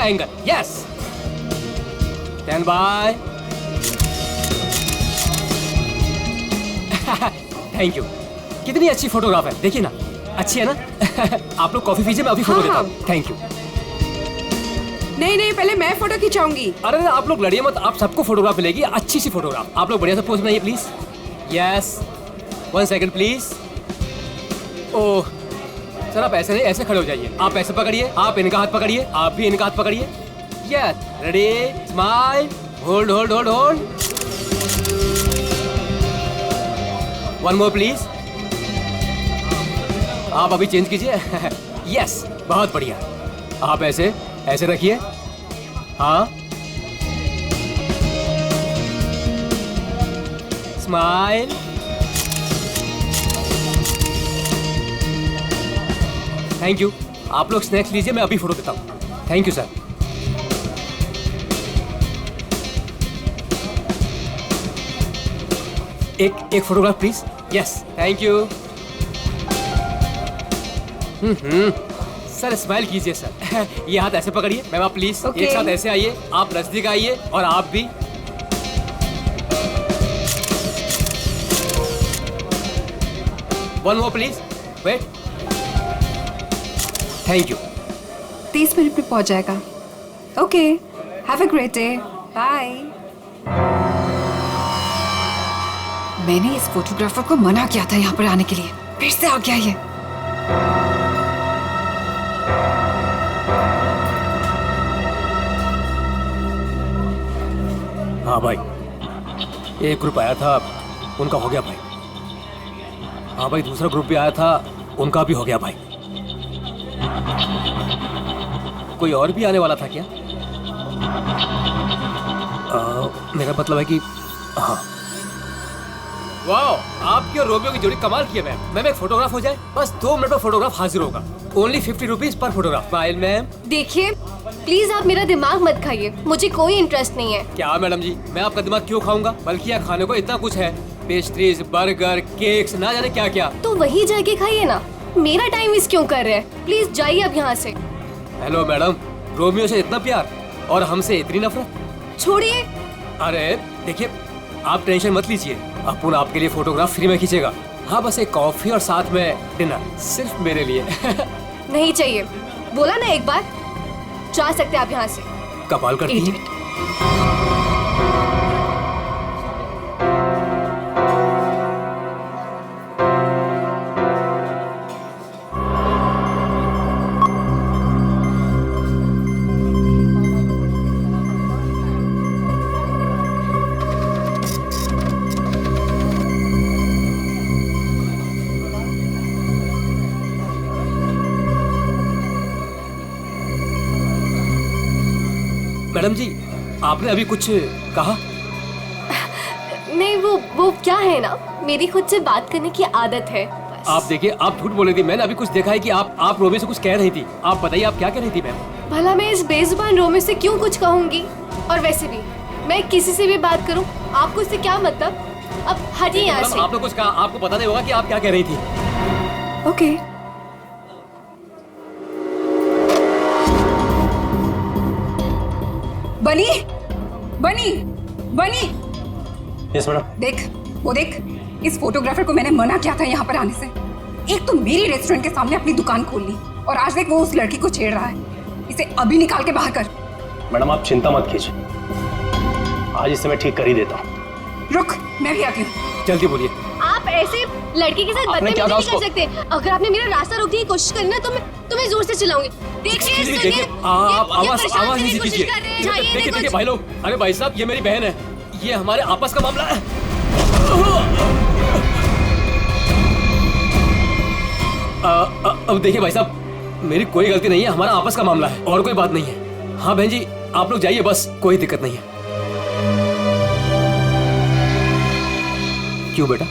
Angle. Yes. Stand by. Thank you. कितनी अच्छी photograph है, देखिए ना. अच्छी है ना? आप लोग कॉफी पीजिए, मैं अभी फोटो देता हूँ. Thank you. नहीं, पहले मैं फोटो खिंचाऊंगी. अरे आप लोग लड़िए मत, आप सबको फोटोग्राफ मिलेगी, अच्छी सी फोटोग्राफ. आप लोग बढ़िया से पोज बनाइए please. Yes. 1 second please. Oh sir, आप ऐसे नहीं, ऐसे खड़े हो जाइए. आप ऐसे पकड़िए, आप इनका हाथ पकड़िए, आप भी इनका हाथ पकड़िए. Yes. Ready. Smile. Hold hold hold hold. One more please. आप अभी चेंज कीजिए. यस, बहुत बढ़िया. आप ऐसे ऐसे रखिए. हाँ. स्माइल. Thank you. आप लोग स्नैक्स लीजिए, मैं अभी फोटो देता हूँ. Thank you sir. एक photograph please. Yes. Thank you. Sir smile कीजिए सर. ये हाथ ऐसे पकड़िए. मैम आप प्लीज एक साथ ऐसे आइए. आप नजदीक आइए और आप भी. One more please. Wait. Thank you. 30 minute में पहुंच जाएगा. Okay. Have a great day. Bye. मैंने इस फोटोग्राफर को मना किया था यहाँ पर आने के लिए, फिर से आ गया ये. हाँ भाई, एक ग्रुप आया था, उनका हो गया भाई. हाँ भाई, दूसरा ग्रुप भी आया था, उनका भी हो गया भाई. कोई और भी आने वाला था क्या? मेरा मतलब है कि हाँ. वाह, आपकी और रोमियो की जोड़ी कमाल की है मैम. मैम एक फोटोग्राफ हो जाए, बस 2 मिनट में फोटोग्राफ हाजिर होगा. Only 50 rupees per photograph. Smile ma'am. देखिए प्लीज आप मेरा दिमाग मत खाइए, मुझे कोई इंटरेस्ट नहीं है. क्या मैडम जी, मैं आपका दिमाग क्यों खाऊंगा? बल्कि यहाँ खाने को इतना कुछ है, पेस्ट्रीज, बर्गर, केक्स, ना जाने क्या क्या. तो वही जाके खाइए ना, मेरा टाइम वेस्ट क्यों कर रहे हैं? प्लीज जाइए अब यहाँ से. हेलो मैडम, रोमियो से इतना प्यार और हमसे इतनी नफरत. छोड़िए. अरे देखिए, आप टेंशन मत लीजिए, अपुन आपके लिए फोटोग्राफ फ्री में खींचेगा. हाँ बस एक कॉफी और साथ में डिनर, सिर्फ मेरे लिए. नहीं चाहिए, बोला ना एक बार. जा सकते आप यहाँ से. कमाल करती है. मैडम जी, आपने अभी कुछ कहा? नहीं वो क्या है ना, मेरी खुद से बात करने की आदत है. आप देखिए, आप झूठ बोल रही थी. मैंने अभी कुछ देखा है कि आप रोमियो से कुछ कह रही थी. आप बताइए, आप क्या कह रही थी मैम? भला मैं इस बेजुबान रोमियो से क्यों कुछ कहूँगी? और वैसे भी मैं किसी से भी बात करूँ, आपको इससे क्या मतलब? अब हटिए यहाँ से. आपने कुछ कहा, आपको पता नहीं होगा कि आप क्या कह रही थी. ओके. बनी बनी बनी. Yes madam. देख, वो देख, इस फोटोग्राफर को मैंने मना किया था यहाँ पर आने से. एक तो मेरी रेस्टोरेंट के सामने अपनी दुकान खोल ली, और आज देख वो उस लड़की को छेड़ रहा है. इसे अभी निकाल के बाहर कर. मैडम आप चिंता मत कीजिए, आज इसे मैं ठीक कर ही देता हूँ. रुक, मैं भी आती हूँ. जल्दी बोलिए. आप ऐसे लड़के के साथ बदतमीजी नहीं कर सकते. अगर आपने मेरा रास्ता रोकने की कोशिश करी ना, तो मैं जोर से चिल्लाऊंगी. देखिए, आप आवाज नीचे कीजिए. देखिए भाई लोग, अरे भाई साहब, ये मेरी बहन है, ये हमारे आपस का मामला है. अब देखिए भाई साहब, मेरी कोई गलती नहीं है, हमारा आपस का मामला है और कोई बात नहीं है. हाँ बहन जी, आप लोग जाइए, बस कोई दिक्कत नहीं है. क्यों बेटा,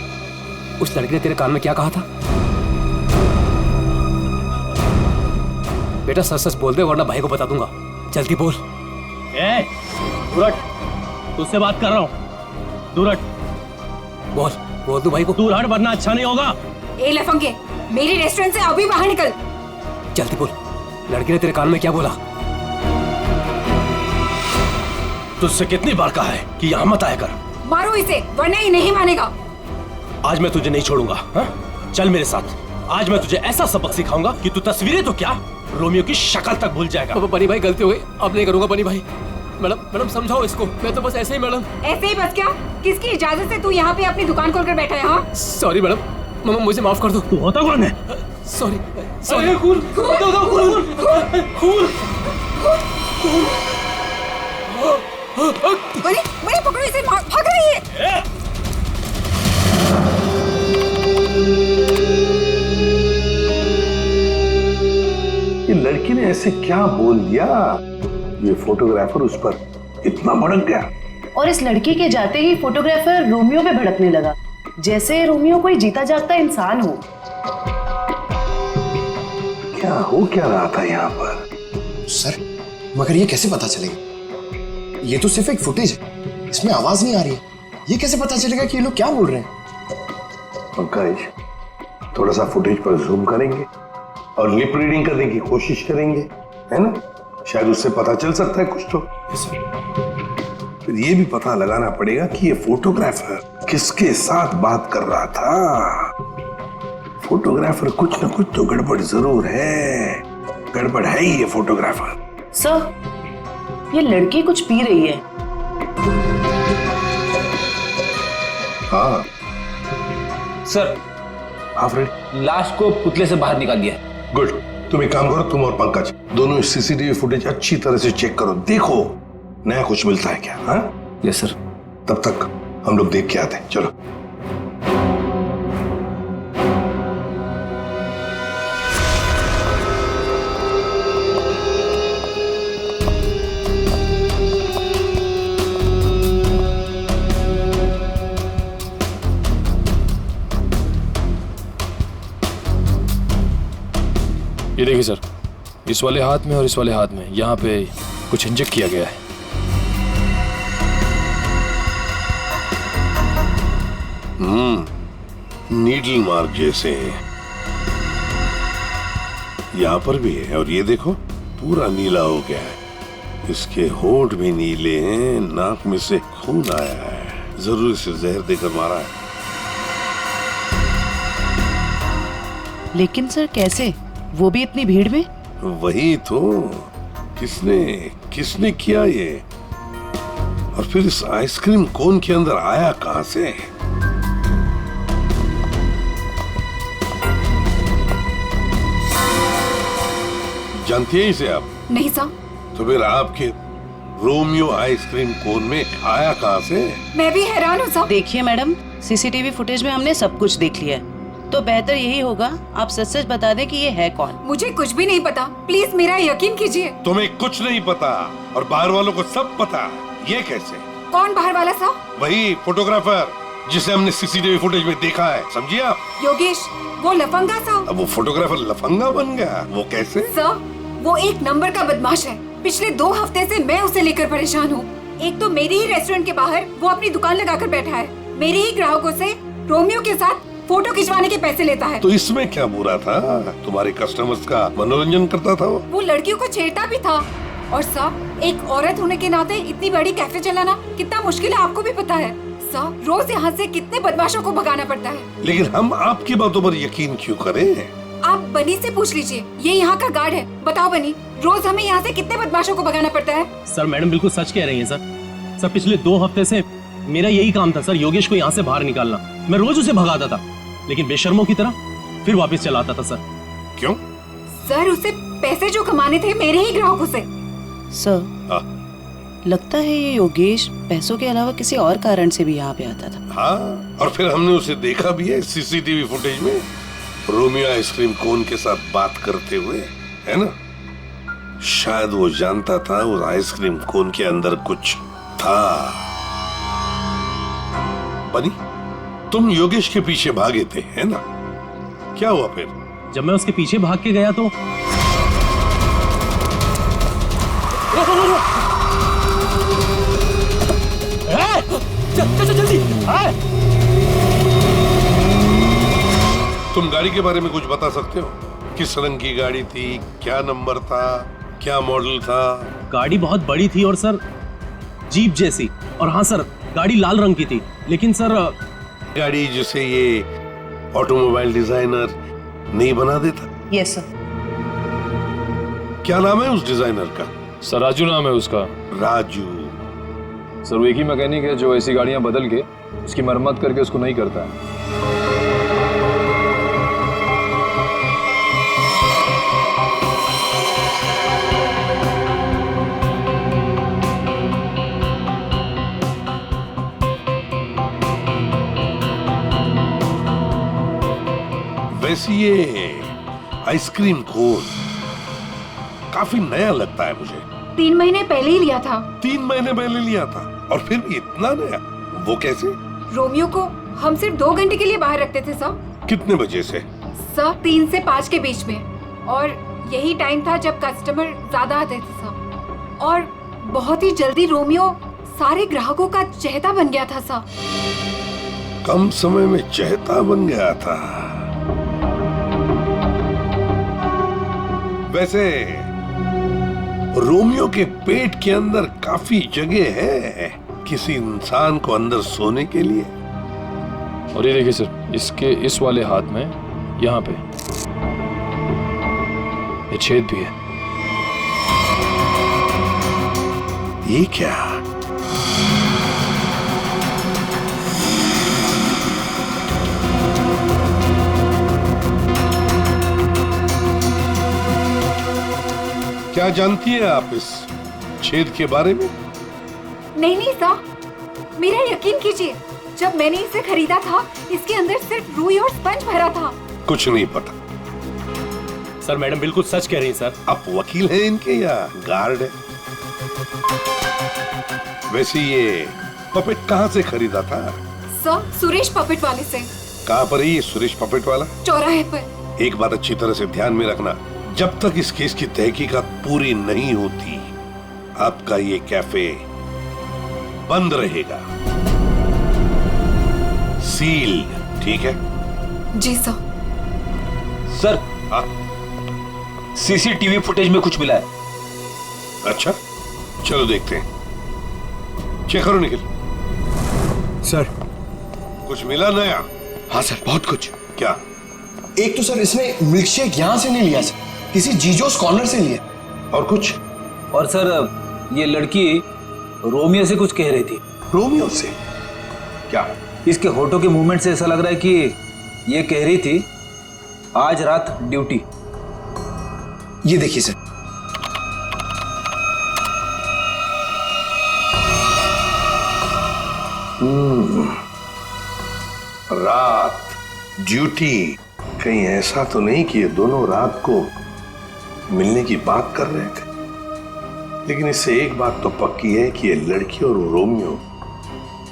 उस लड़की ने तेरे कान में क्या कहा था? बेटा सच सच बोल दे, वरना भाई को बता दूंगा. जल्दी बोल. दूर हट, तुझसे बात कर रहा हूँ. दूर हट. बोल तू भाई को. दूर हट वरना अच्छा नहीं होगा. ए लफंगे, मेरी रेस्टोरेंट से अभी बाहर निकल. जल्दी बोल, लड़की ने तेरे कान में क्या बोला? तुझसे कितनी बार कहा है कि यहाँ मत आया कर। मारो इसे, वरना ये नहीं मानेगा। आज मैं तुझे नहीं छोड़ूंगा। हाँ? चल मेरे साथ। आज मैं तुझे ऐसा सबक सिखाऊंगा कि तू तस्वीरें तो क्या, रोमियो की शक्ल तक भूल जाएगा। बनी भाई गलती हो गई, अब नहीं करूंगा बनी भाई। मैडम समझाओ इसको, मैं तो बस ऐसे ही मैडम। ऐसे ही बस क्या? किसकी इजाजत से तू यहाँ पे अपनी दुकान खोलकर बैठा है? हाँ सॉरी मैडम, मुझे माफ कर दो। तू होता कौन है? सॉरी। खून बनी पकड़ो इसे, भाग रही है। ये लड़की ने ऐसे क्या बोल दिया, ये फोटोग्राफर उस पर इतना भड़क गया। और इस लड़की के जाते ही फोटोग्राफर रोमियो पे भड़कने लगा, जैसे रोमियो कोई जीता जागता इंसान हो। क्या रहा था यहाँ पर? सर मगर ये कैसे पता चलेगा? ये तो सिर्फ एक फुटेज है, इसमें आवाज नहीं आ रही है। ये कैसे पता चलेगा कि ये लोग क्या बोल रहे हैं? पंकज, थोड़ा सा फुटेज पर जूम करेंगे और लिप रीडिंग करने की कोशिश करेंगे, है ना? शायद उससे पता चल सकता है कुछ तो। फिर ये भी पता लगाना पड़ेगा कि ये फोटोग्राफर किसके साथ बात कर रहा था। फोटोग्राफर कुछ न कुछ तो गड़बड़ जरूर है। गड़बड़ है ही ये फोटोग्राफर। सर ये लड़की कुछ पी रही है। हाँ सर, लाश को पुतले से बाहर निकाल दिया। गुड। तुम एक काम करो, तुम और पंकज दोनों सीसीटीवी फुटेज अच्छी तरह से चेक करो, देखो नया कुछ मिलता है क्या। हाँ यस सर। तब तक हम लोग देख के आते हैं, चलो। ये देखिए सर, इस वाले हाथ में और इस वाले हाथ में यहाँ पे कुछ इंजेक्ट किया गया है। नीडल मार्क जैसे हैं। यहाँ पर भी है, और ये देखो पूरा नीला हो गया है। इसके होंठ भी नीले हैं, नाक में से खून आया है। जरूर इसे जहर देकर मारा है। लेकिन सर कैसे, वो भी इतनी भीड़ में? वही तो, किसने किया ये? और फिर इस आइसक्रीम कोन के अंदर आया कहां से? जानती है इसे आप? नहीं सर। तो फिर आपके रोमियो आइसक्रीम कोन में आया कहां से? मैं भी हैरान हूँ सर। देखिए मैडम, सीसीटीवी फुटेज में हमने सब कुछ देख लिया है, तो बेहतर यही होगा आप सच सच बता दें कि ये है कौन। मुझे कुछ भी नहीं पता, प्लीज मेरा यकीन कीजिए। तुम्हें कुछ नहीं पता और बाहर वालों को सब पता। ये कैसे? कौन बाहर वाला सर? वही फोटोग्राफर जिसे हमने सीसीटीवी फुटेज में देखा है, समझिए आप? योगेश, वो लफंगा सर। अब वो फोटोग्राफर लफंगा बन गया? वो कैसे? सर वो एक नंबर का बदमाश है। पिछले 2 हफ्ते से मैं उसे लेकर परेशान हूँ। एक तो मेरे ही रेस्टोरेंट के बाहर वो अपनी दुकान लगाकर बैठा है, मेरे ही ग्राहकों से रोमियो के साथ फोटो खिंचवाने के पैसे लेता है। तो इसमें क्या बुरा था? तुम्हारे कस्टमर्स का मनोरंजन करता था वो लड़कियों को छेड़ता भी था। और सर एक औरत होने के नाते इतनी बड़ी कैफे चलाना कितना मुश्किल है, आपको भी पता है। सर रोज यहाँ से कितने बदमाशों को भगाना पड़ता है। लेकिन हम आपकी बातों पर यकीन क्यों करें? आप बनी से पूछ लीजिए, ये यहाँ का गार्ड है। बताओ बनी, रोज हमें यहाँ से कितने बदमाशों को भगाना पड़ता है? सर मैडम बिल्कुल सच कह रही हैं सर। पिछले 2 हफ्ते से मेरा यही काम था सर, योगेश को यहाँ से बाहर निकालना। मैं रोज उसे भगाता था, लेकिन बेशर्मों की तरह फिर वापस चला आता था सर। क्यों? सर उसे पैसे जो कमाने थे मेरे ही ग्राहकों से। सर लगता है ये योगेश पैसों के अलावा किसी और कारण से भी यहाँ पे आता था। हाँ, और फिर हमने उसे देखा भी है सीसीटीवी फुटेज में, रोमियो आइसक्रीम कोन के साथ बात करते हुए, है ना? शायद वो जानता था उस आइसक्रीम कोन के अंदर कुछ था। बनी, तुम योगेश के पीछे भागे थे, है ना? क्या हुआ फिर? जब मैं उसके पीछे भाग के गया तो चल जल्दी। तुम गाड़ी के बारे में कुछ बता सकते हो? किस रंग की गाड़ी थी, क्या नंबर था, क्या मॉडल था? गाड़ी बहुत बड़ी थी और सर जीप जैसी। और हाँ सर, गाड़ी लाल रंग की थी, लेकिन सर गाड़ी जिसे ये ऑटोमोबाइल डिजाइनर नहीं बना देता। Yes sir. क्या नाम है उस डिजाइनर का? सर राजू नाम है उसका। राजू। सर वो एक ही मैकेनिक है जो ऐसी गाड़ियां बदल के उसकी मरम्मत करके उसको नहीं करता है। वैसे ये आइसक्रीम कोन काफी नया लगता है मुझे। 3 महीने पहले ही लिया था। 3 महीने पहले लिया था और फिर भी इतना नया? वो कैसे? रोमियो को हम सिर्फ 2 घंटे के लिए बाहर रखते थे सर। कितने बजे से? सर 3 से 5 के बीच में, और यही टाइम था जब कस्टमर ज्यादा आते थे सर। और बहुत ही जल्दी रोमियो सारे ग्राहकों का चहेता बन गया था सर। कम समय में चहेता बन गया था। वैसे रोमियो के पेट के अंदर काफी जगह है किसी इंसान को अंदर सोने के लिए। और ये देखिए सर, इसके इस वाले हाथ में यहाँ पे ये छेद भी है। ये क्या? क्या जानती है आप इस छेद के बारे में? नहीं सर, मेरा यकीन कीजिए, जब मैंने इसे खरीदा था इसके अंदर सिर्फ रुई और स्पंज भरा था। कुछ नहीं पता। सर मैडम बिल्कुल सच कह रही हैं सर। आप वकील हैं इनके या गार्ड है? वैसे ये पपेट कहाँ से खरीदा था? सर सुरेश पपेट वाले से। कहाँ पर है ये सुरेश पपेट वाला? चौराहे पर। एक बात अच्छी तरह से ध्यान में रखना, जब तक इस केस की तहकीकात पूरी नहीं होती आपका ये कैफे बंद रहेगा, सील। ठीक है? जी सर। सर सीसीटीवी फुटेज में कुछ मिला है। अच्छा, चलो देखते हैं। चेक करो निखिल। सर। कुछ मिला नया? हाँ सर, बहुत कुछ। क्या? एक तो सर इसने मिल्कशेक यहां से नहीं लिया सर, किसी जीजोस कॉर्नर से लिया। और कुछ? और सर ये लड़की रोमियो से कुछ कह रही थी। रोमियो से? क्या? इसके होठों के मूवमेंट से ऐसा लग रहा है कि ये कह रही थी आज रात ड्यूटी। ये देखिए सर। रात ड्यूटी। कहीं ऐसा तो नहीं कि ये दोनों रात को मिलने की बात कर रहे थे? लेकिन इससे एक बात तो पक्की है कि ये लड़की और रोमियो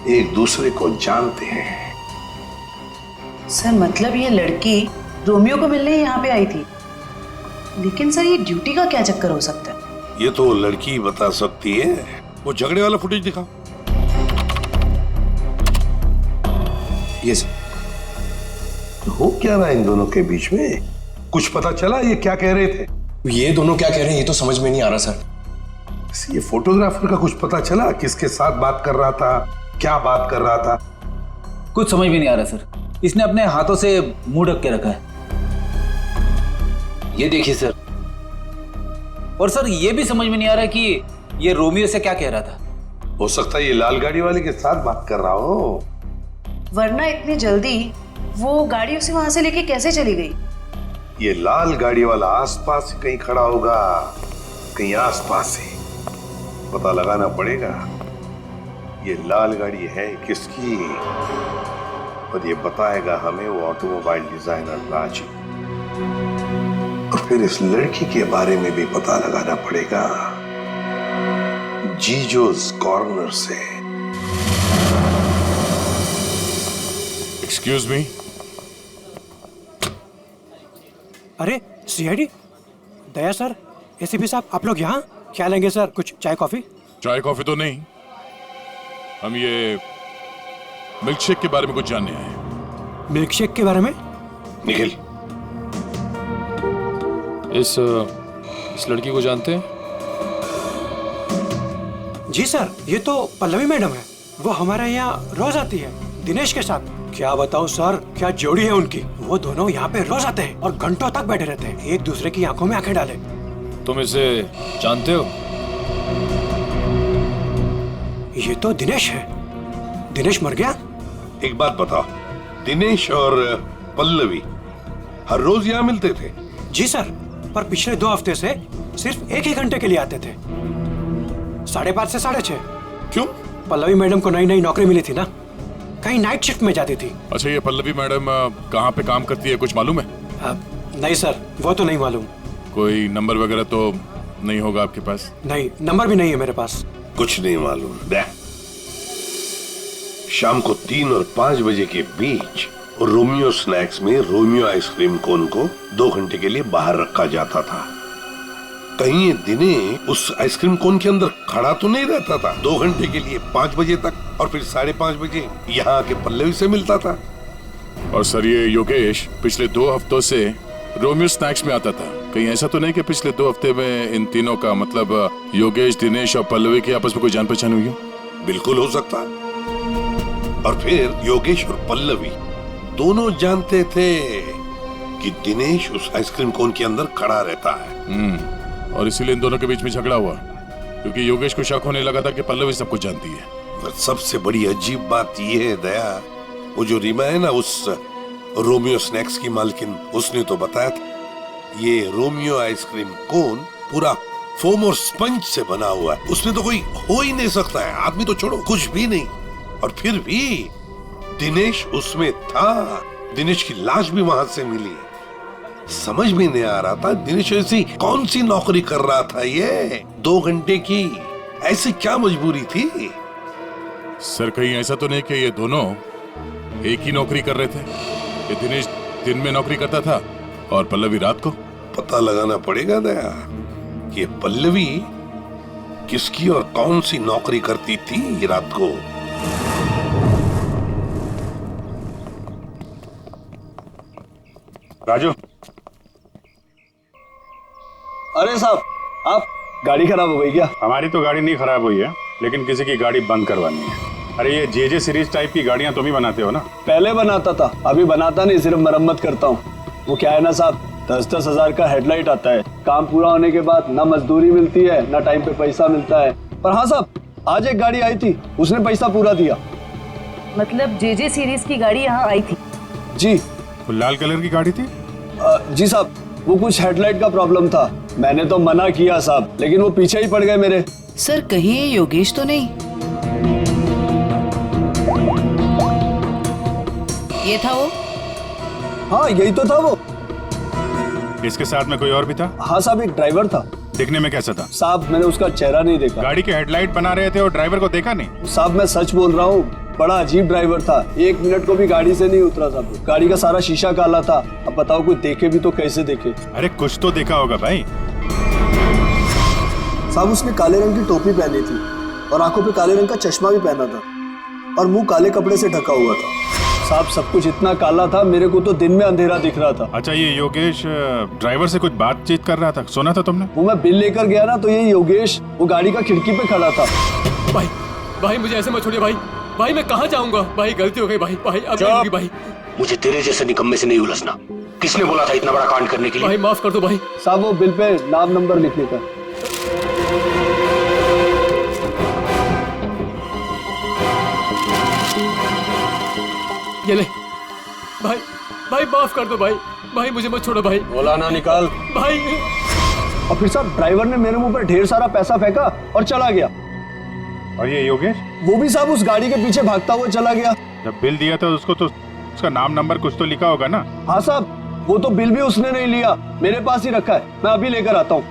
एक दूसरे को जानते हैं। सर मतलब ये लड़की रोमियो को मिलने यहाँ पे आई थी, लेकिन सर ये ड्यूटी का क्या चक्कर हो सकता है? ये तो लड़की बता सकती है। वो झगड़े वाला फुटेज दिखाओ। ये सर। हो क्या रहा है इन दोनों के बीच में? कुछ पता चला ये क्या कह रहे थे? ये दोनों क्या कह रहे हैं ये तो समझ में नहीं आ रहा सर। ये फोटोग्राफर का कुछ पता चला? किसके साथ बात कर रहा था, क्या बात कर रहा था? कुछ समझ में नहीं आ रहा सर। इसने अपने हाथों से मुंह ढक के रखा है। ये देखिए सर। और सर ये भी समझ में नहीं आ रहा कि ये रोमियो से क्या कह रहा था। हो सकता है ये लाल गाड़ी वाले के साथ बात कर रहा हो। वरना इतनी जल्दी वो गाड़ी उसे वहां से लेके कैसे चली गई? ये लाल गाड़ी वाला आसपास ही कहीं खड़ा होगा, कहीं आसपास ही। पता लगाना पड़ेगा ये लाल गाड़ी है किसकी, और ये बताएगा हमें वो ऑटोमोबाइल डिजाइनर राजू। और फिर इस लड़की के बारे में भी पता लगाना पड़ेगा जीजोस कॉर्नर से। Excuse me. अरे सीआईडी दया सर, एसीपी साहब, आप लोग यहाँ क्या लेंगे सर? कुछ चाय कॉफी? चाय कॉफी तो नहीं, हम ये मिल्कशेक के बारे में कुछ जानने आए हैं। मिल्कशेक के बारे में? निखिल, इस लड़की को जानते हैं? जी सर, ये तो पल्लवी मैडम है। वो हमारे यहाँ रोज आती है दिनेश के साथ। क्या बताऊँ सर, क्या जोड़ी है उनकी। वो दोनों यहाँ पे रोज आते हैं और घंटों तक बैठे रहते हैं, एक दूसरे की आंखों में आंखें डाले। तुम इसे जानते हो? ये तो दिनेश है। दिनेश मर गया? एक बात बताओ, दिनेश और पल्लवी हर रोज यहाँ मिलते थे? जी सर, पर पिछले 2 हफ्ते से सिर्फ 1 ही घंटे के लिए आते थे, 5:30 से 6:30। क्यों? पल्लवी मैडम को नई नई नौकरी मिली थी ना, कहीं नाइट शिफ्ट में जाती थी। अच्छा, ये पल्लवी मैडम कहाँ पे काम करती है, कुछ मालूम है? नहीं सर, वो तो नहीं मालूम। कोई नंबर वगैरह तो नहीं होगा आपके पास? नहीं, नंबर भी नहीं है मेरे पास। कुछ नहीं मालूम। शाम को 3 और 5 बजे के बीच रोमियो स्नैक्स में रोमियो आइसक्रीम कोन को 2 घंटे के लिए बाहर रखा जाता था। कहीं ये दिनेश उस आइसक्रीम कोन के अंदर खड़ा तो नहीं रहता था 2 घंटे के लिए 5 बजे तक, और फिर 5:30 बजे यहाँ आके पल्लवी से मिलता था। और सर, ये योगेश पिछले 2 हफ्तों से रोमियो स्नैक्स में आता था। कहीं ऐसा तो नहीं कि पिछले 2 हफ्ते में इन तीनों का मतलब योगेश, दिनेश और पल्लवी की आपस में कोई जान पहचान हुई हो? बिल्कुल हो सकता है। और फिर योगेश और पल्लवी दोनों जानते थे कि दिनेश उस आइसक्रीम कोन के अंदर खड़ा रहता है। और इसीलिए इन दोनों के बीच में झगड़ा हुआ, क्योंकि योगेश को शक होने लगा था कि पल्लवी सब कुछ जानती है। पर सबसे बड़ी अजीब बात यह है दया, वो जो रीमा है ना, उस रोमियो स्नैक्स की मालकिन, उसने तो बताया था ये रोमियो आइसक्रीम कोन पूरा फोम और स्पंज से बना हुआ है, उसमें तो कोई हो ही नहीं सकता है, आदमी तो छोड़ो कुछ भी नहीं। और फिर भी दिनेश उसमें था, दिनेश की लाश भी वहां से मिली। समझ में नहीं आ रहा था दिनेश ऐसी कौन सी नौकरी कर रहा था, ये 2 घंटे की ऐसी क्या मजबूरी थी? सर, कहीं ऐसा तो नहीं कि ये दोनों एक ही नौकरी कर रहे थे? ये दिनेश दिन में नौकरी करता था और पल्लवी रात को? पता लगाना पड़ेगा दया कि ये पल्लवी किसकी और कौन सी नौकरी करती थी रात को। राजू। अरे साहब, आप गाड़ी खराब हो गई क्या? हमारी तो गाड़ी नहीं खराब हुई है, लेकिन किसी की गाड़ी बंद करवानी है। अरे ये जेजे सीरीज टाइप की गाड़ियां तुम ही बनाते हो ना? पहले बनाता था, अभी बनाता नहीं, सिर्फ मरम्मत करता हूँ। वो क्या है ना साहब, 10-10 हजार का हेडलाइट आता है, काम पूरा होने के बाद ना मजदूरी मिलती है ना टाइम पे पैसा मिलता है। पर हाँ साहब, आज एक गाड़ी आई थी, उसने पैसा पूरा दिया। मतलब जेजे सीरीज की गाड़ी यहाँ आई थी? जी। वो लाल कलर की गाड़ी थी? जी साहब, वो कुछ हेडलाइट का प्रॉब्लम था, मैंने तो मना किया साहब, लेकिन वो पीछे ही पड़ गए मेरे। सर, कहीं ये योगेश तो नहीं? ये था वो? हाँ, यही तो था वो। इसके साथ में कोई और भी था? हाँ साहब, एक ड्राइवर था। दिखने में कैसा था? साहब, मैंने उसका चेहरा नहीं देखा। गाड़ी के हेडलाइट बना रहे थे और ड्राइवर को देखा नहीं? साहब, मैं सच बोल रहा हूँ, बड़ा अजीब ड्राइवर था, 1 मिनट को भी गाड़ी से नहीं उतरा साहब। गाड़ी का सारा शीशा काला था। अब बताओ, कोई देखे भी तो कैसे देखे? अरे कुछ तो देखा होगा भाई। साहब, उसने काले रंग की टोपी पहनी थी और आंखों पे काले रंग का चश्मा भी पहना था और मुंह काले कपड़े से ढका हुआ था। साहब, सब कुछ इतना काला था, मेरे को तो दिन में अंधेरा दिख रहा था। अच्छा, ये योगेश ड्राइवर से कुछ बातचीत कर रहा था, सुना था तुमने? वो मैं बिल लेकर गया ना, तो ये योगेश वो गाड़ी का खिड़की पे खड़ा था। भाई मुझे ऐसे मत छोड़िए भाई, मैं कहाँ जाऊंगा भाई, गलती हो गई भाई, अब नहीं होगी भाई। मुझे तेरे जैसे निकम्मे से नहीं उलझना। किसने बोला था इतना बड़ा कांड करने के लिए? भाई माफ कर दो भाई। साहब, वो बिल पे नाम नंबर लिखने का। ये ले भाई माफ कर दो भाई, मुझे मत छोड़ो भाई। बोला ना, निकाल भाई। और फिर साहब, ड्राइवर ने मेरे मुंह पर ढेर सारा पैसा फेंका और चला गया। और ये योगेश? वो भी साहब उस गाड़ी के पीछे भागता हुआ चला गया। जब बिल दिया था उसको तो उसका नाम नंबर कुछ तो लिखा होगा ना? हाँ साहब, वो तो बिल भी उसने नहीं लिया, मेरे पास ही रखा है, मैं अभी लेकर आता हूँ।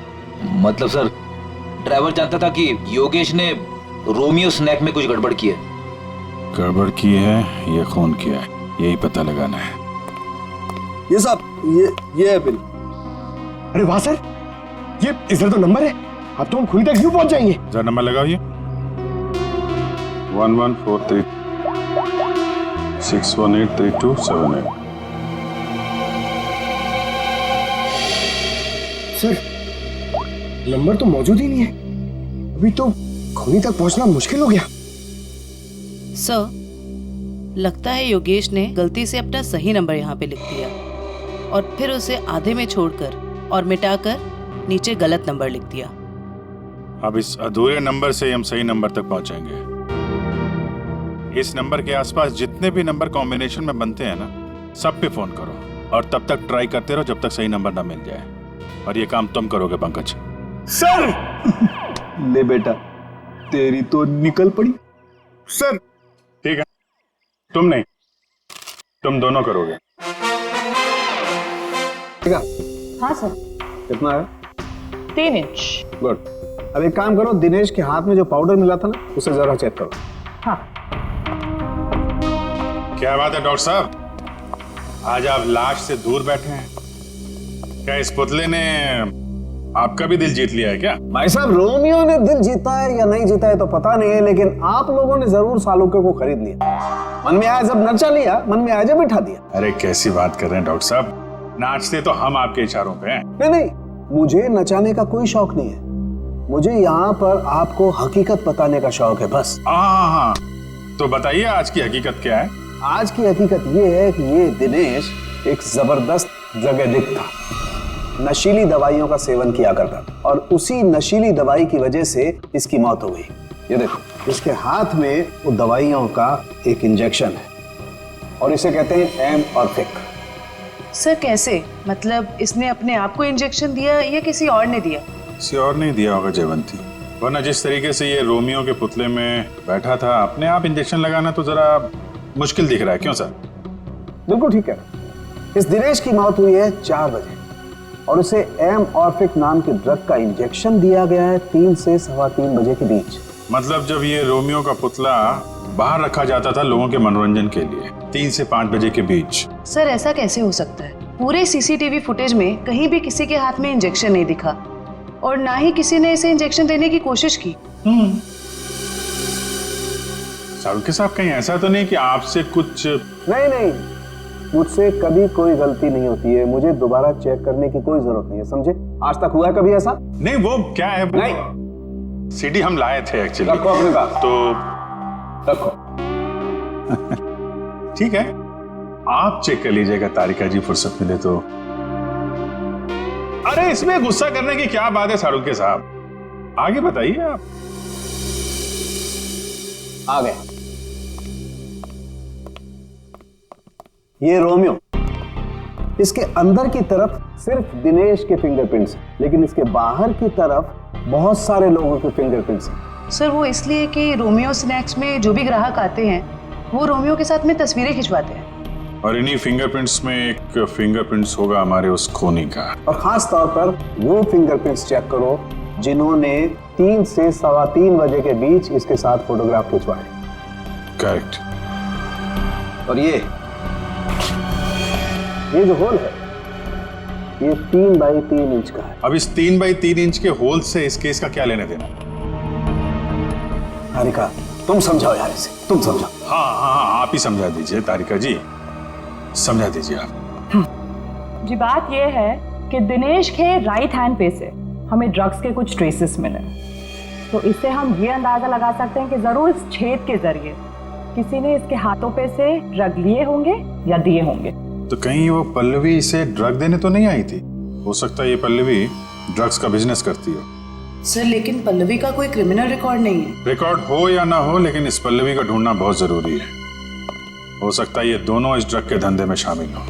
मतलब सर, ड्राइवर जानता था कि योगेश ने रोमियो स्नैक में कुछ गड़बड़ की है? गड़बड़ की है या खून किया है, यही पता लगाना है। ये साहब, ये है बिल। अरे वाह सर, ये इधर तो नंबर है, अब तो हम खुद तक यूं पहुंच जाएंगे। जरा नंबर लगाओ, ये 1143 6183278। सर, नंबर तो मौजूद ही नहीं है, अभी तो खूनी तक पहुंचना मुश्किल हो गया। सर, लगता है योगेश ने गलती से अपना सही नंबर यहाँ पे लिख दिया और फिर उसे आधे में छोड़कर और मिटाकर नीचे गलत नंबर लिख दिया। अब इस अधूरे नंबर से हम सही नंबर तक पहुंचेंगे। इस नंबर के आसपास जितने भी नंबर कॉम्बिनेशन में बनते हैं ना, सब पे फोन करो और तब तक ट्राई करते रहो जब तक सही नंबर ना मिल जाए। और ये काम तुम करोगे पंकज। सर ले बेटा, तेरी तो निकल पड़ी। सर ठीक है, तुम नहीं, तुम दोनों करोगे। हाँ सर। कितना है? 3 इंच। गुड। अब एक काम करो, दिनेश के हाथ में जो पाउडर मिला था ना, उसे जरा चेक करो। हाँ। क्या बात है डॉक्टर साहब, आज आप लाश से दूर बैठे हैं। क्या इस पुतले ने आपका भी दिल जीत लिया है क्या? भाई साहब, रोमियो ने दिल जीता है या नहीं जीता है तो पता नहीं है, लेकिन आप लोगों ने जरूर सालुके को खरीद लिया। मन में आया जब नचा लिया, मन में आया जब बिठा दिया। अरे कैसी बात कर रहे हैं डॉक्टर साहब, नाचते तो हम आपके इशारों पे हैं। नहीं नहीं, मुझे नचाने का कोई शौक नहीं है, मुझे यहाँ पर आपको हकीकत बताने का शौक है बस। हाँ, तो बताइए आज की हकीकत क्या है? आज की हकीकत ये है कि ये दिनेश एक जबरदस्त ड्रग एडिक्ट था, नशीली दवाइयों का सेवन किया करता था और उसी नशीली दवाई की वजह से इसकी मौत हो गई। ये देखो, इसके हाथ में वो दवाइयों का एक इंजेक्शन है और इसे कहते हैं एमऑर्फिक। सर कैसे? मतलब इसने अपने आप को इंजेक्शन दिया या किसी और ने दिया? किसी और नहीं दिया होगा जयवंती, वरना जिस तरीके से ये रोमियो के पुतले में बैठा था, अपने आप इंजेक्शन लगाना तो जरा मुश्किल दिख रहा है। क्यों सर? बिल्कुल ठीक है। इस दिनेश की मौत हुई है 4 बजे और उसे एमऑर्फिक नाम के ड्रग का इंजेक्शन दिया गया है 3 से 3:15 बजे के बीच। मतलब जब ये रोमियो का पुतला बाहर रखा जाता था लोगों के मनोरंजन के लिए, 3 से 5 बजे के बीच। सर ऐसा कैसे हो सकता है? पूरे सीसीटीवी फुटेज में कहीं भी किसी के हाथ में इंजेक्शन नहीं दिखा और ना ही किसी ने इसे इंजेक्शन देने की कोशिश की। सालुके साहब, कहीं ऐसा तो नहीं कि आपसे कुछ? नहीं, मुझसे कभी कोई गलती नहीं होती है, मुझे दोबारा चेक करने की कोई जरूरत नहीं है, समझे? आज तक हुआ है कभी ऐसा? नहीं, वो क्या है? नहीं, सीडी हम लाए थे एक्चुअली। रखो अपने पास। तो रखो। ठीक है, आप चेक कर लीजिएगा तारिका जी, फुर्सत मिले तो। अरे इसमें गुस्सा करने की क्या बात है सालुके साहब, आगे बताइए आप। आ गए। ये रोमियो, इसके अंदर की तरफ सिर्फ दिनेश के फिंगरप्रिंट्स, लेकिन इसके बाहर की तरफ बहुत सारे लोगों के फिंगरप्रिंट्स हैं। सर वो इसलिए कि रोमियो स्नैक्स में जो भी ग्राहक आते हैं वो रोमियो के साथ में तस्वीरें खिंचवाते हैं और इन्हीं फिंगरप्रिंट्स में एक फिंगरप्रिंट्स होगा हमारे उस खूनी का। और खास तौर पर वो फिंगरप्रिंट्स चेक करो जिन्होंने 3 से 3:15 बजे के बीच इसके साथ फोटोग्राफ खिंचवाए। करेक्ट। और ये जो होल है ये 3 बाई 3 इंच का है। अब इस 3 बाई 3 इंच के होल से इस केस का क्या लेने देना? तारिका, तुम समझाओ यार इसे, तुम समझाओ। हाँ, आप ही समझा दीजिए तारिका जी, समझा दीजिए आप। जी बात ये है कि दिनेश के राइट हैंड पे से हमें ड्रग्स के कुछ ट्रेसेस मिले, तो इससे हम ये अंदाजा लगा सकते हैं कि जरूर इस छेद के जरिए किसी ने इसके हाथों पे से ड्रग लिए होंगे या दिए होंगे। तो कहीं वो पल्लवी इसे ड्रग देने तो नहीं आई थी? हो सकता है ये पल्लवी ड्रग्स का बिजनेस करती हो। सर लेकिन पल्लवी का कोई क्रिमिनल रिकॉर्ड नहीं है। रिकॉर्ड हो या ना हो, लेकिन इस पल्लवी को ढूंढना बहुत जरूरी है। हो सकता है ये दोनों इस ड्रग के धंधे में शामिल हो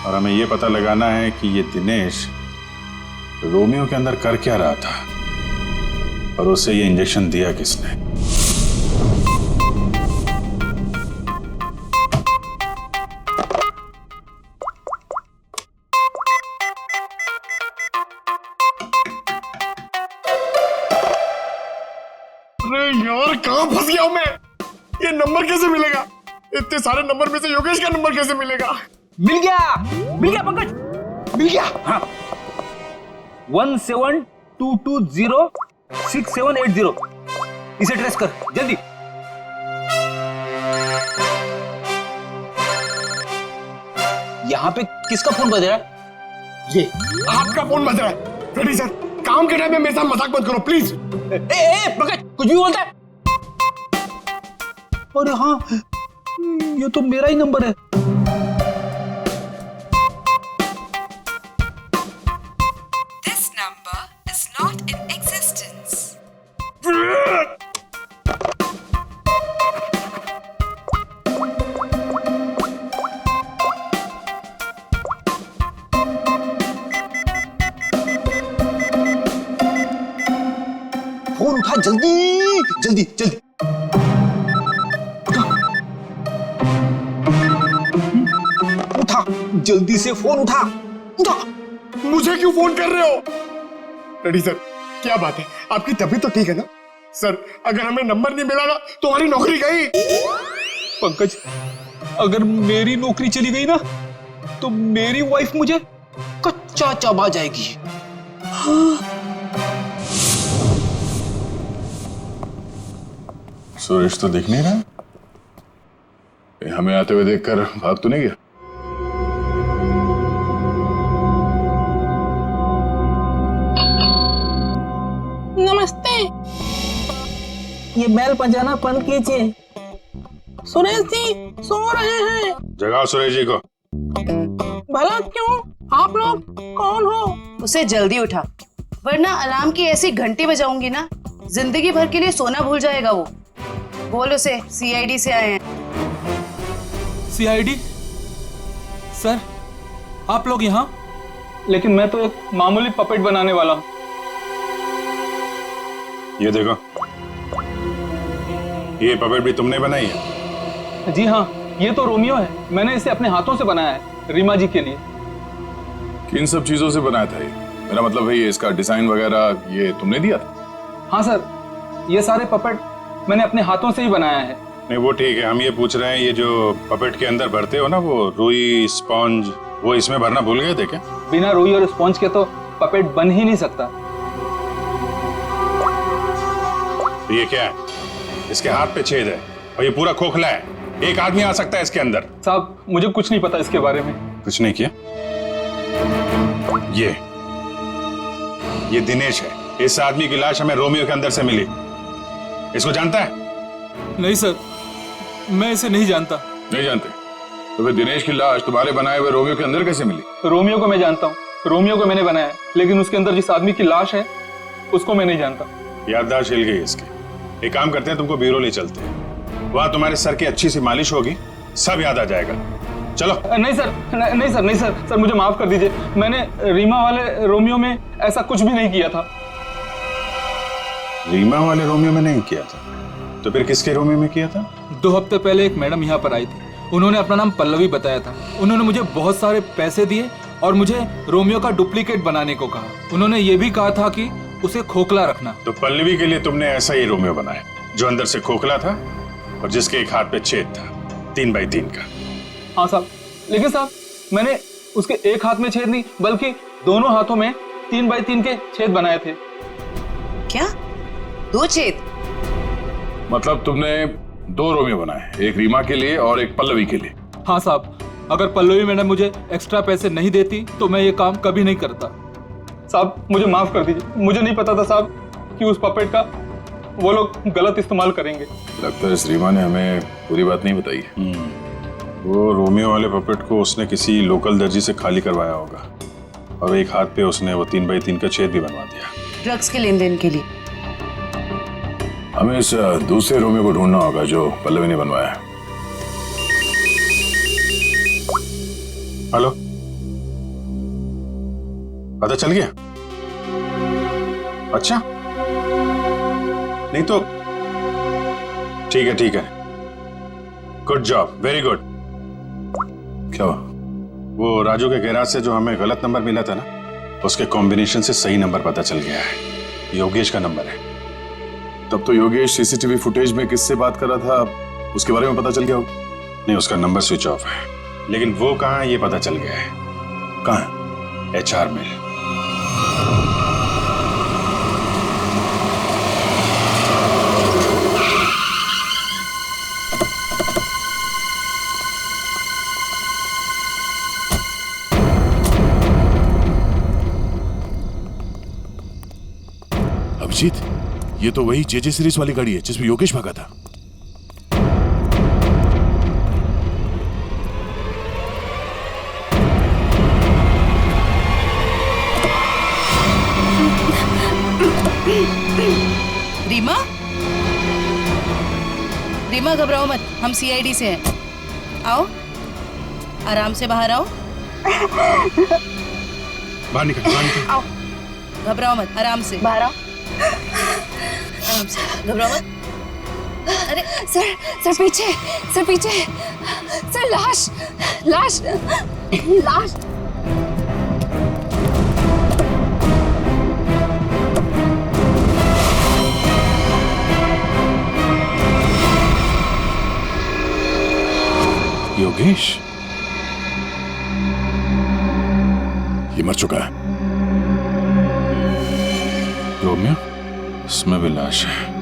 और हमें ये पता लगाना है कि ये दिनेश रोमियो के अंदर कर क्या रहा था और उसे ये इंजेक्शन दिया किसने। अरे यार, कहाँ फंस गया हूं मैं? ये नंबर कैसे मिलेगा? इतने सारे नंबर में से योगेश का नंबर कैसे मिलेगा? मिल गया पंकज, मिल गया। हाँ, 17220670, इसे ट्रेस कर जल्दी। यहाँ पे किसका फोन बज रहा है? ये आपका फोन बज रहा है। रेडी सर, काम के टाइम में मेरे साथ मजाक मत करो प्लीज। प्रकाश कुछ भी बोलता है। अरे हाँ, ये तो मेरा ही नंबर है। This number is not in existence. Phone उठा जल्दी जल्दी जल्दी। उठा जल्दी से फोन उठा उठा। मुझे क्यों फोन कर रहे हो? रेडी सर, क्या बात है, आपकी तबीयत तो ठीक है ना? सर अगर हमें नंबर नहीं मिला ना तो हमारी नौकरी गई। पंकज, अगर मेरी नौकरी चली गई ना तो मेरी वाइफ मुझे कच्चा चबा जाएगी। सुरेश तो दिख नहीं रहा, हमें आते हुए देखकर भाग तो नहीं गया? नमस्ते, ये बेल बजाना बंद कीजिए। सुरेश जी सो रहे हैं। जगाओ सुरेश जी को। भला क्यों? आप लोग कौन हो? उसे जल्दी उठा, वरना अलार्म की ऐसी घंटी बजाऊंगी ना, जिंदगी भर के लिए सोना भूल जाएगा वो। बोल उसे सीआईडी से आए हैं। सीआईडी? सर आप लोग यहाँ? लेकिन मैं तो एक मामूली पपेट बनाने वाला हूँ। ये देखो, ये पपेट भी तुमने बनाई है? जी हाँ, ये तो रोमियो है। मैंने इसे अपने हाथों से बनाया है, रीमा जी के लिए। किन सब चीजों से बनाया था ये? मेरा मतलब है ये इसका डिजाइन वगैरह ये तुमने दिया था? हाँ सर, ये सारे पपेट मैंने अपने हाथों से ही बनाया है। नहीं वो ठीक है, हम ये पूछ रहे हैं ये जो पपेट के अंदर भरते हो ना, वो रुई स्पॉन्ज, वो इसमें भरना भूल गए थे क्या? बिना रुई और स्पॉन्ज के तो पपेट बन ही नहीं सकता। तो ये क्या है? इसके हाथ पे छेद है और ये पूरा खोखला है, एक आदमी आ सकता है इसके अंदर। साहब मुझे कुछ नहीं पता इसके बारे में। कुछ नहीं किया? ये दिनेश है, इस आदमी की लाश हमें रोमियो के अंदर से मिली। इसको जानता है? नहीं सर, मैं इसे नहीं जानता। नहीं जानते? तो फिर दिनेश की लाश तुम्हारे बनाए हुए रोमियो के अंदर कैसे मिली? रोमियो को मैं जानता हूँ, रोमियो को मैंने बनाया, लेकिन उसके अंदर जिस आदमी की लाश है उसको मैं नहीं जानता। याददाश्त हिल गई इसकी। एक काम करते हैं, तुमको ब्यूरो ले चलते हैं, वहां तुम्हारे सर की अच्छी सी मालिश होगी, सब याद आ जाएगा। चलो। नहीं सर, नहीं सर, नहीं सर, सर मुझे माफ कर दीजिए, मैंने रीमा वाले रोमियो में ऐसा कुछ भी नहीं किया था। रीमा वाले रोमियो में नहीं किया था? तो फिर किसके रोमियो में किया था? 2 हफ्ते पहले एक मैडम यहाँ पर आई थी, उन्होंने अपना नाम पल्लवी बताया था। उन्होंने मुझे बहुत सारे पैसे दिए और मुझे रोमियो का डुप्लीकेट बनाने को कहा। उन्होंने ये भी कहा था कि उसे खोखला रखना। तो पल्लवी के लिए तुमने ऐसा ही रोमियो बनाया, जो अंदर से खोखला था और जिसके एक हाथ पे छेद था, 3 बाई 3 का। हाँ साहब, लेकिन साहब मैंने उसके एक हाथ में छेद नहीं बल्कि दोनों हाथों में 3 बाई 3 के छेद बनाए थे। क्या? 2 छेद? मतलब तुमने 2 रोमियो बनाए, एक रीमा के लिए और एक पल्लवी के लिए? हाँ साहब, अगर पल्लवी मैडम मुझे एक्स्ट्रा पैसे नहीं देती तो मैं ये काम कभी नहीं करता। साहब मुझे माफ कर दीजिए, मुझे नहीं पता था साहब कि उस पपेट का वो लोग गलत इस्तेमाल करेंगे। लगता है इस रीमा ने हमें पूरी बात नहीं बताई है। वो रोमियो वाले पपेट को उसने किसी लोकल दर्जी से खाली करवाया होगा और एक हाथ पे उसने वो 3 बाई 3 का छेद भी बनवा दिया। ड्रग्स के लेन देन के लिए। हमें इस दूसरे रोमियो को ढूंढना होगा जो पल्लवी ने बनवाया है। हेलो, पता चल गया? अच्छा, नहीं तो ठीक है, ठीक है, गुड जॉब, वेरी गुड। क्या हुआ? वो राजू के गैराज से जो हमें गलत नंबर मिला था ना, उसके कॉम्बिनेशन से सही नंबर पता चल गया है। योगेश का नंबर है। तब तो योगेश सीसीटीवी फुटेज में किससे बात कर रहा था उसके बारे में पता चल गया होगा? नहीं, उसका नंबर स्विच ऑफ है, लेकिन वो कहाँ है ये पता चल गया है। कहाँ? HR में। ये तो वही जेजे सीरीज वाली गाड़ी है जिसमें योगेश भागा था। रीमा, रीमा घबराओ मत, हम सीआईडी से हैं। आओ, आराम से बाहर आओ। बाहर निकल, बाहर निकल। आओ, घबराओ मत, आराम से बाहर आओ। आराम से, घबराओ मत। अरे सर पीछे, सर पीछे, सर लाश, लाश, लाश। योगेश ये मर चुका है। रोमियो, इसमें भी लाश है।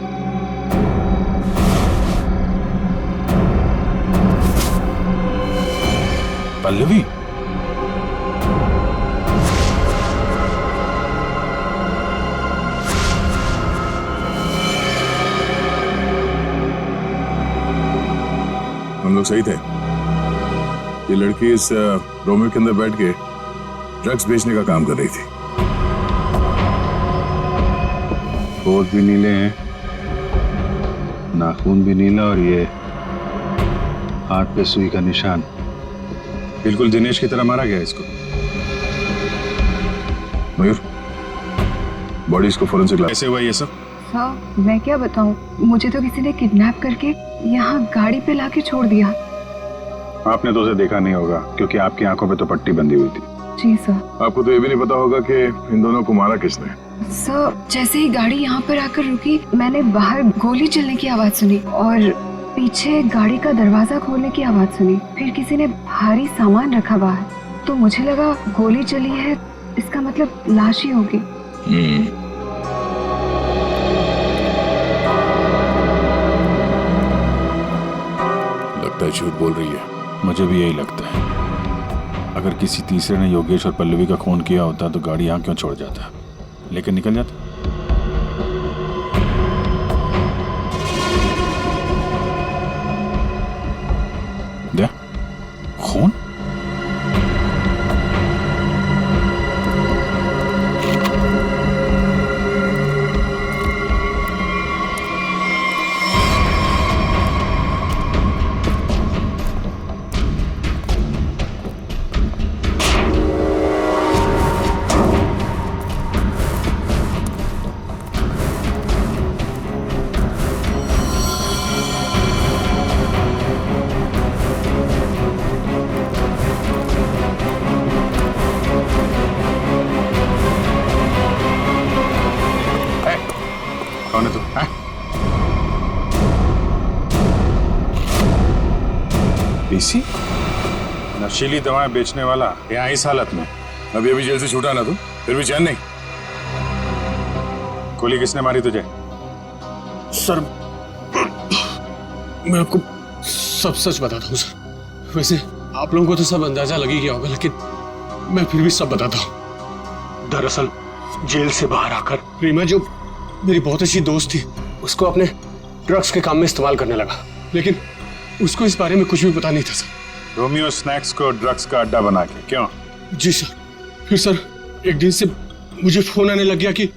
पल्लवी, हम लोग सही थे। ये लड़की इस रोमियो के अंदर बैठ के ड्रग्स बेचने का काम कर रही थी। होठ भी नीले हैं, नाखून भी नीला, और ये हाथ पे सुई का निशान। बिल्कुल दिनेश की तरह मारा गया इसको। मयूर, बॉडी इसको फोरेंसिक लैब। कैसे हुआ ये सब? सर मैं क्या बताऊं, मुझे तो किसी ने किडनैप करके यहाँ गाड़ी पे लाके छोड़ दिया। आपने तो उसे देखा नहीं होगा क्योंकि आपकी आंखों पे तो पट्टी बंधी हुई थी। जी सर। आपको तो ये भी नहीं पता होगा कि इन दोनों को मारा किसने। सर जैसे ही गाड़ी यहाँ पर आकर रुकी, मैंने बाहर गोली चलने की आवाज सुनी और पीछे गाड़ी का दरवाजा खोलने की आवाज सुनी। फिर किसी ने भारी सामान रखा बाहर, तो मुझे लगा गोली चली है, इसका मतलब लाश ही होगी। लगता है झूठ बोल रही है। मुझे भी यही लगता है। अगर किसी तीसरे ने योगेश और पल्लवी का खून किया होता तो गाड़ी यहाँ क्यों छोड़ जाता, लेकिन निकल जाता। दे खून। कौन है तू? पीसी? नशीली दवाएं बेचने वाला यहाँ इस हालत में? अभी अभी जेल से छूटा ना तू, फिर भी चैन नहीं। गोली किसने मारी तुझे? सर मैं आपको सब सच बताता हूँ सर। वैसे आप लोगों को तो सब अंदाजा लग ही गया होगा, लेकिन मैं फिर भी सब बताता हूँ। दरअसल जेल से बाहर आकर रीमा, जो मेरी बहुत अच्छी दोस्त थी, उसको अपने ड्रग्स के काम में इस्तेमाल करने लगा, लेकिन उसको इस बारे में कुछ भी पता नहीं था सर। रोमियो स्नैक्स को ड्रग्स का अड्डा बना के? क्यों? जी सर। फिर सर एक दिन से मुझे फोन आने लग गया कि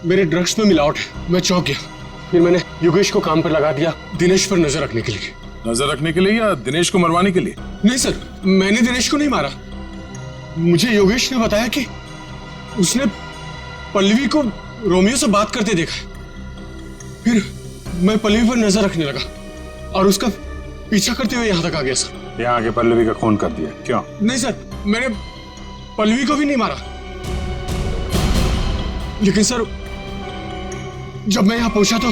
मेरे ड्रग्स में मिलावट है। मैं चौंक गया। फिर मैंने योगेश को काम पर लगा दिया, दिनेश पर नजर रखने के लिए। नजर रखने के लिए या दिनेश को मरवाने के लिए? नहीं सर, मैंने दिनेश को नहीं मारा। मुझे योगेश ने बताया कि उसने पल्लवी को रोमियो से बात करते देखा है। फिर मैं पल्लवी पर नजर रखने लगा और उसका पीछा करते हुए यहाँ तक आ गया सर। यहाँ आके पल्लवी का खून कर दिया? क्यों? नहीं सर, मैंने पल्लवी को भी नहीं मारा, लेकिन सर जब मैं यहाँ पहुंचा तो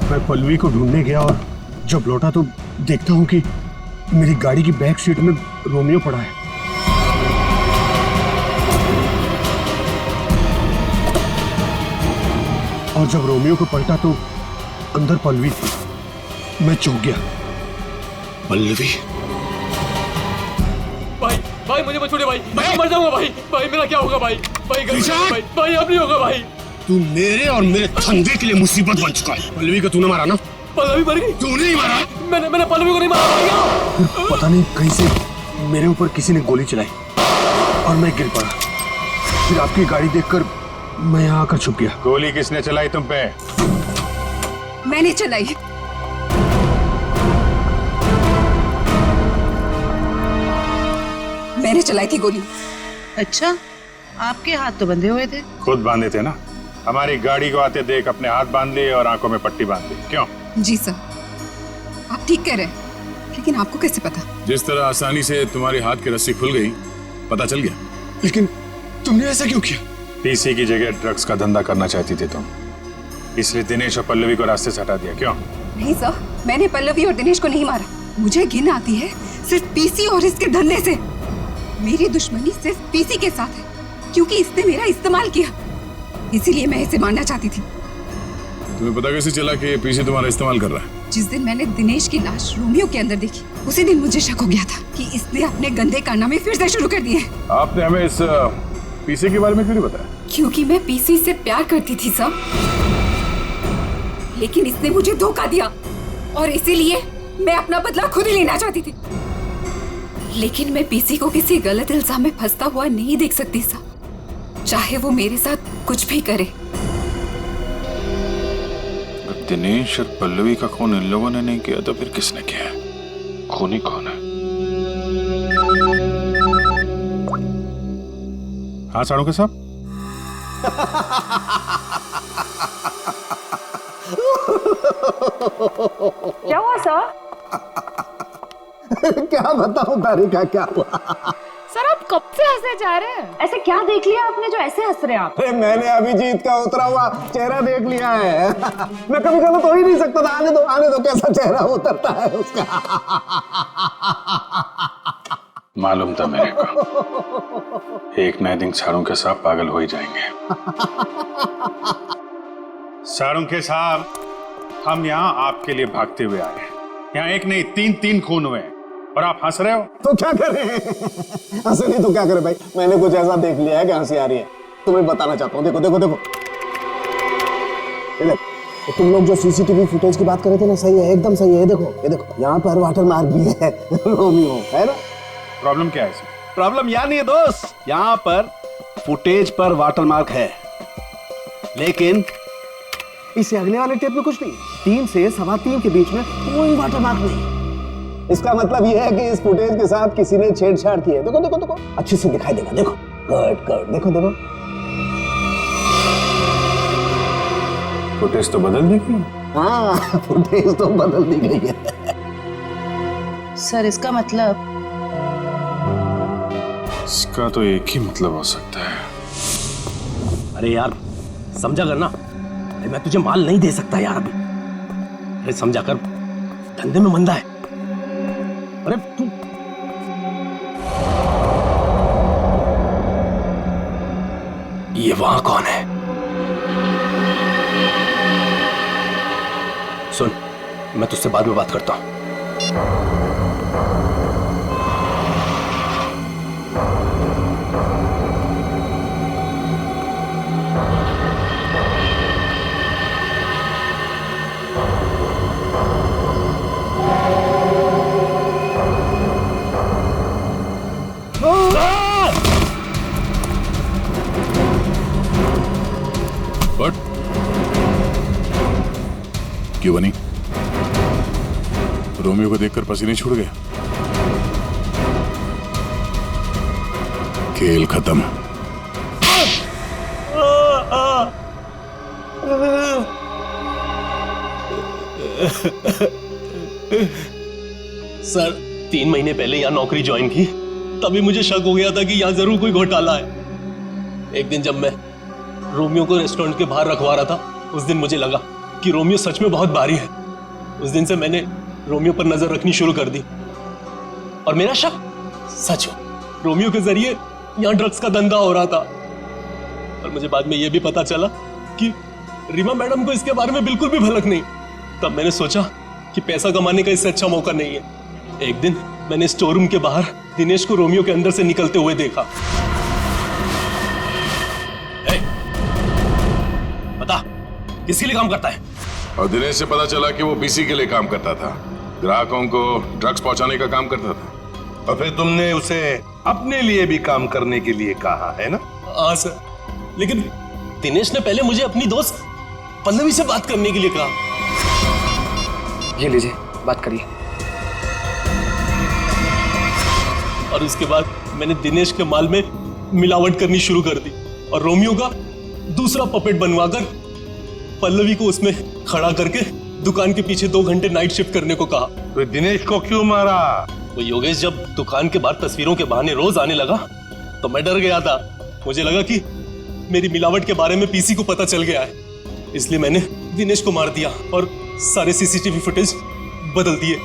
मैं पल्लवी को ढूंढने गया और जब लौटा तो देखता हूं कि मेरी गाड़ी की बैक सीट में रोमियो पड़ा है। और जब रोमियो को पलटा तो अंदर पल्लवी थी। मैं चौंक गया। पल्लवी? भाई भाई मुझे मत छोड़िए भाई, मैं मर जाऊंगा भाई। भाई मेरा क्या होगा भाई? भाई भाई भाई अब नहीं होगा भाई। तू मेरे और मेरे धंधे के लिए मुसीबत बन चुका है। पल्लवी को तूने मारा ना? पल्लवी मर गई? तूने ही मारा? मैंने पल्लवी को नहीं मारा। फिर पता नहीं कहीं से मेरे ऊपर किसी ने गोली चलाई और मैं गिर पड़ा। फिर आपकी गाड़ी देखकर मैं यहाँ आकर छुप गया। गोली किसने चलाई तुम पे? मैंने चलाई। मैंने चलाई थी गोली। अच्छा, आपके हाथ तो बंधे हुए थे। खुद बांधे थे ना। हमारी गाड़ी को आते देख अपने हाथ बांध लिए और आंखों में पट्टी बांध ली। क्यों? जी सर, आप ठीक कह रहे हैं, लेकिन आपको कैसे पता? जिस तरह आसानी से तुम्हारे हाथ की रस्सी खुल गई, पता चल गया। लेकिन तुमने ऐसा क्यों किया? पीसी की जगह ड्रग्स का धंधा करना चाहती थी तुम, इसलिए दिनेश और पल्लवी को रास्ते से हटा दिया। क्यों? नहीं सर, मैंने पल्लवी और दिनेश को नहीं मारा। मुझे घिन आती है सिर्फ पीसी और इसके धंधे से। मेरी दुश्मनी सिर्फ पीसी के साथ है, क्योंकि इसने मेरा इस्तेमाल किया, इसीलिए मैं इसे मारना चाहती थी। तुम्हें पता कैसे चला कि पीसी तुम्हारा इस्तेमाल कर रहा है? जिस दिन मैंने दिनेश की लाश रोमियो के अंदर देखी, उसी दिन मुझे शक हो गया था कि इसने अपने गंदे कारनामे फिर से शुरू कर दिए। आपने हमें इस पीसी के बारे में क्यों नहीं बताया? क्योंकि मैं पीसी से प्यार करती थी सर, लेकिन इसने मुझे धोखा दिया और इसीलिए मैं अपना बदला खुद ही लेना चाहती थी। लेकिन मैं पीसी को किसी गलत इल्जाम में फंसता हुआ नहीं देख सकती सर, चाहे वो मेरे साथ कुछ भी करे। दिनेश और पल्लवी का खून इन लोगों ने नहीं किया तो फिर किसने किया है? खूनी कौन है? हाँ साड़ू के साहब। क्या हुआ सर? क्या बताऊं तारिका, क्या हुआ? सर आप कब से हंसे जा रहे हैं? ऐसे क्या देख लिया आपने जो ऐसे हंस रहे हैं आप? अरे मैंने अभिजीत का उतरा हुआ चेहरा देख लिया है। मैं कभी गलत हो ही नहीं सकता था। आने दो कैसा चेहरा उतरता है उसका। मालूम था मेरे को, एक नए दिन साड़ू के साथ पागल हो ही जाएंगे। साड़ू के साथ हम यहाँ आपके लिए भागते हुए आए हैं। यहाँ एक नहीं तीन खून हुए और आप हंस रहे हो। तो क्या करें? हंसे नहीं तो क्या करें भाई? मैंने कुछ ऐसा देख लिया है कि हंसी आ रही है। तुम्हें बताना चाहता हूँ। देखो तो तुम लोग जो सीसीटीवी फुटेज की बात कर रहे थे ना, सही है, एकदम सही है। ये देखो यहाँ पर वाटर मार्क भी है रोमियो, है ना? प्रॉब्लम क्या है इसमें? प्रॉब्लम यहाँ नहीं है दोस्त, यहाँ पर फुटेज पर वाटर मार्क है, लेकिन इससे अगले वाले टेप में कुछ नहीं। 3 से 3:15 के बीच में कोई वाटर मार्क नहीं। इसका मतलब यह है कि इस फुटेज के साथ किसी ने छेड़छाड़ की है। देखो अच्छे से दिखाई देगा। देखो कट देखो फुटेज तो बदल दी गई। हाँ, फुटेज तो बदल दी गई है। सर इसका मतलब? इसका तो एक ही मतलब हो सकता है। अरे यार समझा कर ना, मैं तुझे माल नहीं दे सकता यार अभी। अरे समझा कर, धंधे में मंदा है। अरे तू ये वहां कौन है? सुन, मैं तुझसे बाद में बात करता हूं। बट क्यों बनी? रोमियो को देखकर पसीने छूट गए। खेल खत्म। सर 3 महीने पहले यहाँ नौकरी ज्वाइन की, तभी मुझे शक हो गया था कि यहाँ जरूर कोई घोटाला है। एक दिन जब मैं रोमियो को रेस्टोरेंट के बाहर रखवा रहा था, उस दिन मुझे लगा कि रोमियो सच में बहुत भारी है। उस दिन से मैंने रोमियो पर नजर रखनी शुरू कर दी और मेरा शक सच हो। रोमियो के जरिए यहाँ ड्रग्स का धंधा हो रहा था। और मुझे बाद में यह भी पता चला कि रीमा मैडम को इसके बारे में बिल्कुल भी भनक नहीं। तब मैंने सोचा कि पैसा कमाने का इससे अच्छा मौका नहीं है। एक दिन मैंने स्टोर रूम के बाहर दिनेश को रोमियो के अंदर से निकलते हुए देखा। बता, किसके लिए काम करता है? और दिनेश से पता चला कि वो पीसी के लिए काम करता था, ग्राहकों को ड्रग्स पहुंचाने का काम करता था। और फिर तुमने उसे अपने लिए भी काम करने के लिए कहा है ना? हाँ सर, लेकिन दिनेश ने पहले मुझे अपनी दोस्त पल्लवी से बात करने के लिए कहा। ये लीजिए, बात करिए। और उसके बाद मैंने दिनेश के माल में मिलावट करनी शुरू कर दी और रोमियो का दूसरा पपेट बनवाकर पल्लवी को उसमें खड़ा करके दुकान के पीछे 2 घंटे नाइट शिफ्ट करने को कहा। तो दिनेश को क्यों मारा? वो योगेश जब दुकान के बाहर तस्वीरों के बहाने रोज आने लगा तो मैं डर गया था। मुझे लगा कि मेरी मिलावट के बारे में पीसी को पता चल गया है, इसलिए मैंने दिनेश को मार दिया और सारे सीसीटीवी फुटेज बदल दिए।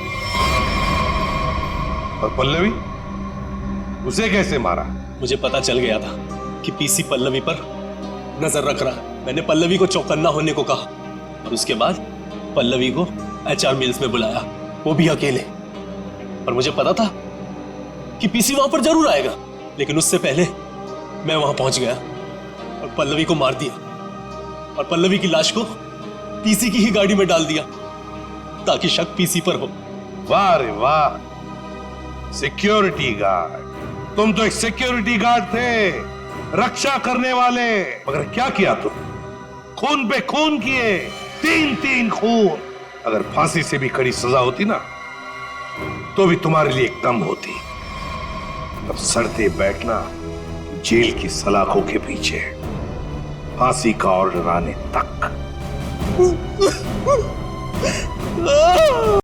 और पल्लवी, उसे कैसे मारा? मुझे पता चल गया था कि पीसी पल्लवी पर नजर रख रहा है। मैंने पल्लवी को चौकन्ना होने को कहा और उसके बाद पल्लवी को एचआर मिल्स में बुलाया, वो भी अकेले। और मुझे पता था कि पीसी वहां पर जरूर आएगा, लेकिन उससे पहले मैं वहां पहुंच गया और पल्लवी को मार दिया और पल्लवी की लाश को पीसी की ही गाड़ी में डाल दिया ताकि शक पीसी पर हो। वाह रे वाह, सिक्योरिटी गार्ड! तुम तो एक सिक्योरिटी गार्ड थे, रक्षा करने वाले। मगर क्या किया तुम? खून पे खून किए, 3 खून। अगर फांसी से भी कड़ी सजा होती ना तो भी तुम्हारे लिए कम होती। अब सड़ते बैठना जेल की सलाखों के पीछे, फांसी का ऑर्डर आने तक।